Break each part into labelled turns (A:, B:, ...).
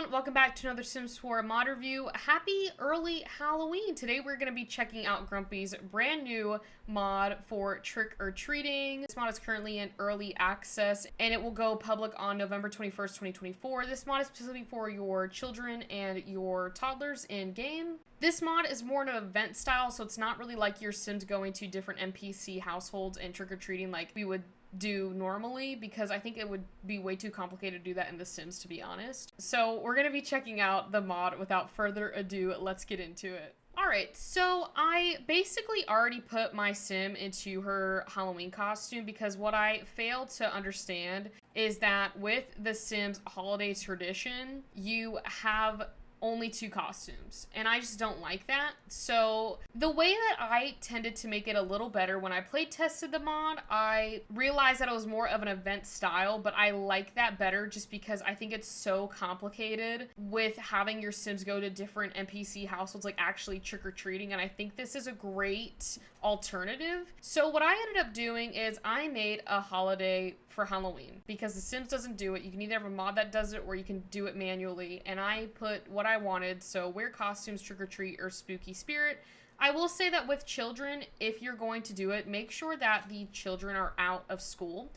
A: everyone, welcome back to another Sims 4 mod review. Happy early Halloween! Today we're going to be checking out Grumpy's brand new mod for Trick or Treating. This mod is currently in early access and it will go public on November 21st, 2024. This mod is specifically for your children and your toddlers in game. This mod is more in an event style, so it's not really like your Sims going to different NPC households and trick-or-treating like we would do normally, because I think it would be way too complicated to do that in The Sims, to be honest. So we're gonna be checking out the mod. Without further ado, let's get into it. Alright, so I basically already put my Sim into her Halloween costume because what I failed to understand is that with The Sims holiday tradition, you have only 2 costumes, and I just don't like that. So the way that I tended to make it a little better when I play tested the mod, I realized that it was more of an event style, but I like that better just because I think it's so complicated with having your Sims go to different NPC households, like actually trick-or-treating, and I think this is a great alternative. So what I ended up doing is I made a holiday for Halloween because The Sims doesn't do it. You can either have a mod that does it or you can do it manually, and I put what I wanted, so wear costumes, trick or treat, or spooky spirit. I will say that with children, if you're going to do it, make sure that the children are out of school.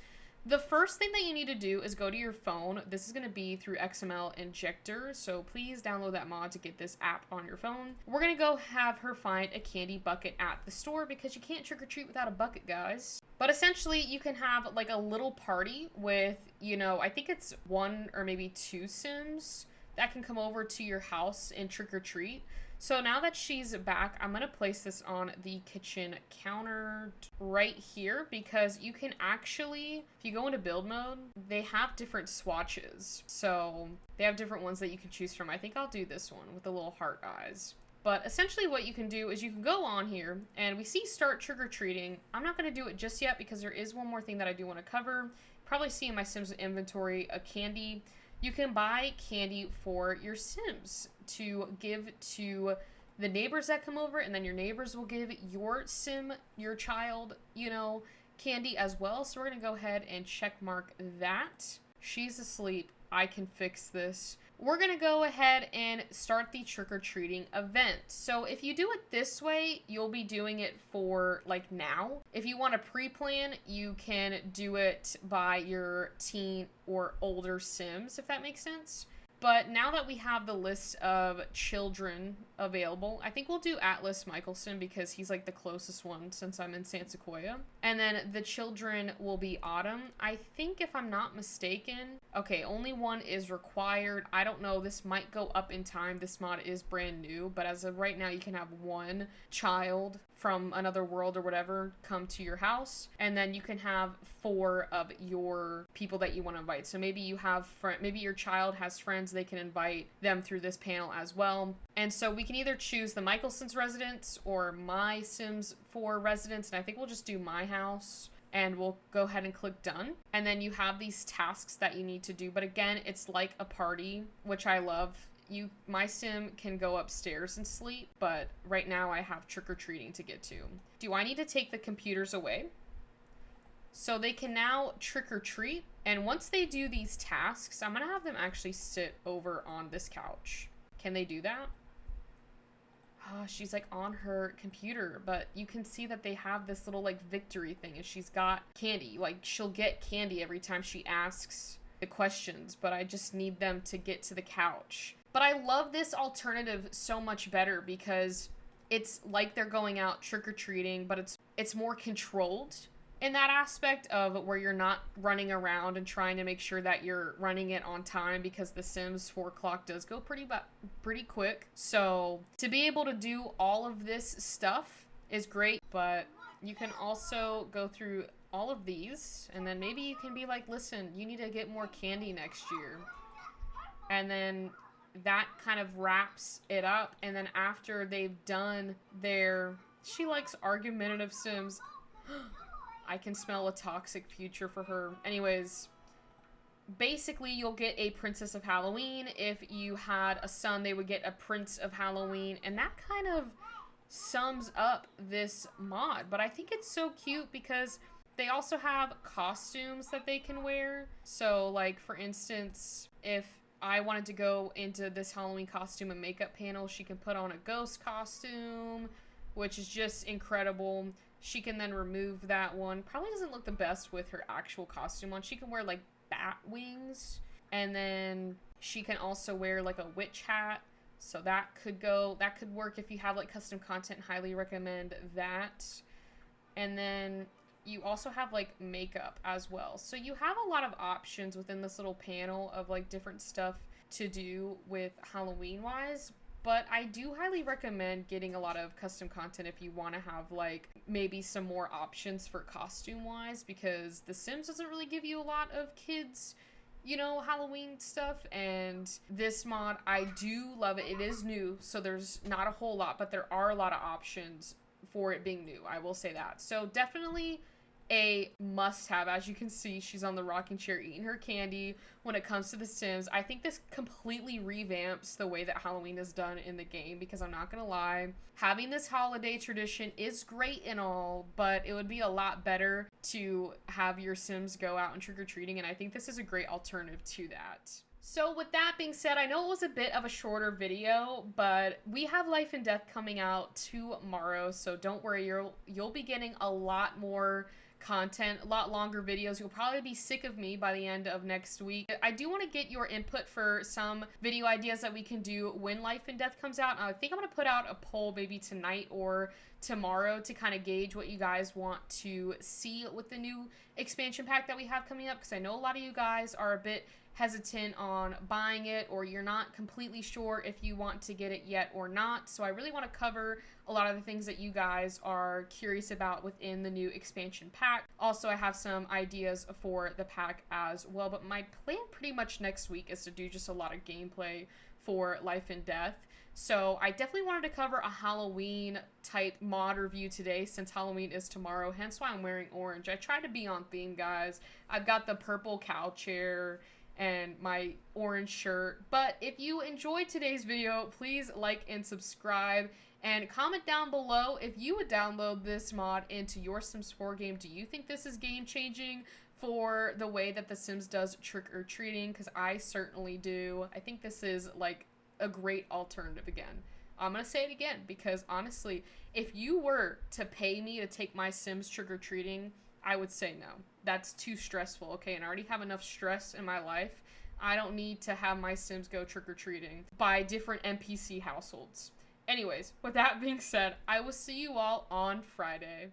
A: The first thing that you need to do is go to your phone. This is going to be through XML Injector, so please download that mod to get this app on your phone. We're going to go have her find a candy bucket at the store because you can't trick-or-treat without a bucket, guys. But essentially, you can have like a little party with, you know, I think it's 1 or maybe 2 Sims that can come over to your house and trick-or-treat. So now that she's back, I'm going to place this on the kitchen counter right here because you can actually, if you go into build mode, they have different swatches. So they have different ones that you can choose from. I think I'll do this one with the little heart eyes. But essentially what you can do is you can go on here and we see start trick-or-treating. I'm not going to do it just yet because there is one more thing that I do want to cover. Probably see in my Sims inventory a candy. You can buy candy for your Sims to give to the neighbors that come over, and then your neighbors will give your Sim, your child, you know, candy as well. So we're going to go ahead and check mark that. She's asleep. I can fix this. We're going to go ahead and start the trick-or-treating event. So if you do it this way, you'll be doing it for like now. If you want to pre-plan, you can do it by your teen or older Sims, if that makes sense. But now that we have the list of children available, I think we'll do Atlas Michelson because he's like the closest one since I'm in San Sequoia. And then the children will be Autumn. I think if I'm not mistaken, okay, only 1 is required. I don't know, this might go up in time. This mod is brand new, but as of right now, you can have 1 child from another world or whatever come to your house, and then you can have 4 of your people that you want to invite. So maybe you have maybe your child has friends, they can invite them through this panel as well. And so we can either choose the Michelson's residence or my Sims 4 residence, and I think we'll just do my house. And we'll go ahead and click done. And then you have these tasks that you need to do. But again, it's like a party, which I love. My Sim can go upstairs and sleep, but right now I have trick-or-treating to get to. Do I need to take the computers away? So they can now trick-or-treat, and once they do these tasks, I'm gonna have them actually sit over on this couch. Can they do that? Oh, she's like on her computer, but you can see that they have this little like victory thing, and she's got candy. Like she'll get candy every time she asks the questions, but I just need them to get to the couch. But I love this alternative so much better because it's like they're going out trick-or-treating, but it's more controlled in that aspect of where you're not running around and trying to make sure that you're running it on time, because the Sims 4 clock does go pretty quick. So to be able to do all of this stuff is great, but you can also go through all of these and then maybe you can be like, listen, you need to get more candy next year. And then that kind of wraps it up. And then after they've done she likes argumentative Sims. I can smell a toxic future for her. Anyways, basically you'll get a Princess of Halloween. If you had a son, they would get a Prince of Halloween. And that kind of sums up this mod. But I think it's so cute because they also have costumes that they can wear. So like for instance, if I wanted to go into this Halloween costume and makeup panel. She can put on a ghost costume, which is just incredible. She can then remove that one. Probably doesn't look the best with her actual costume on. She can wear like bat wings, and then she can also wear like a witch hat. So that could work if you have like custom content. Highly recommend that. And then you also have like makeup as well. So you have a lot of options within this little panel of like different stuff to do with Halloween wise. But I do highly recommend getting a lot of custom content if you want to have like maybe some more options for costume wise, because The Sims doesn't really give you a lot of kids, you know, Halloween stuff. And this mod, I do love it. It is new, so there's not a whole lot, but there are a lot of options for it being new. I will say that. So definitely a must-have. As you can see, she's on the rocking chair eating her candy when it comes to The Sims. I think this completely revamps the way that Halloween is done in the game, because I'm not gonna lie, having this holiday tradition is great and all, but it would be a lot better to have your Sims go out and trick-or-treating, and I think this is a great alternative to that. So with that being said, I know it was a bit of a shorter video, but we have Life and Death coming out tomorrow, so don't worry, you'll be getting a lot more content, a lot longer videos. You'll probably be sick of me by the end of next week. I do want to get your input for some video ideas that we can do when Life and Death comes out. I think I'm going to put out a poll maybe tonight or tomorrow to kind of gauge what you guys want to see with the new expansion pack that we have coming up, because I know a lot of you guys are a bit hesitant on buying it, or you're not completely sure if you want to get it yet or not. So I really want to cover a lot of the things that you guys are curious about within the new expansion pack. Also, I have some ideas for the pack as well, but my plan pretty much next week is to do just a lot of gameplay for Life and Death. So I definitely wanted to cover a Halloween type mod review today, since Halloween is tomorrow, hence why I'm wearing orange. I try to be on theme, guys. I've got the purple cow chair and my orange shirt. But if you enjoyed today's video, please like and subscribe, and comment down below if you would download this mod into your Sims 4 game. Do you think this is game changing for the way that The Sims does trick-or-treating? Because I certainly do. I think this is like a great alternative. Again, I'm gonna say it again, because honestly, if you were to pay me to take my Sims trick-or-treating, I would say no. That's too stressful, okay? And I already have enough stress in my life. I don't need to have my Sims go trick-or-treating by different NPC households. Anyways, with that being said, I will see you all on Friday.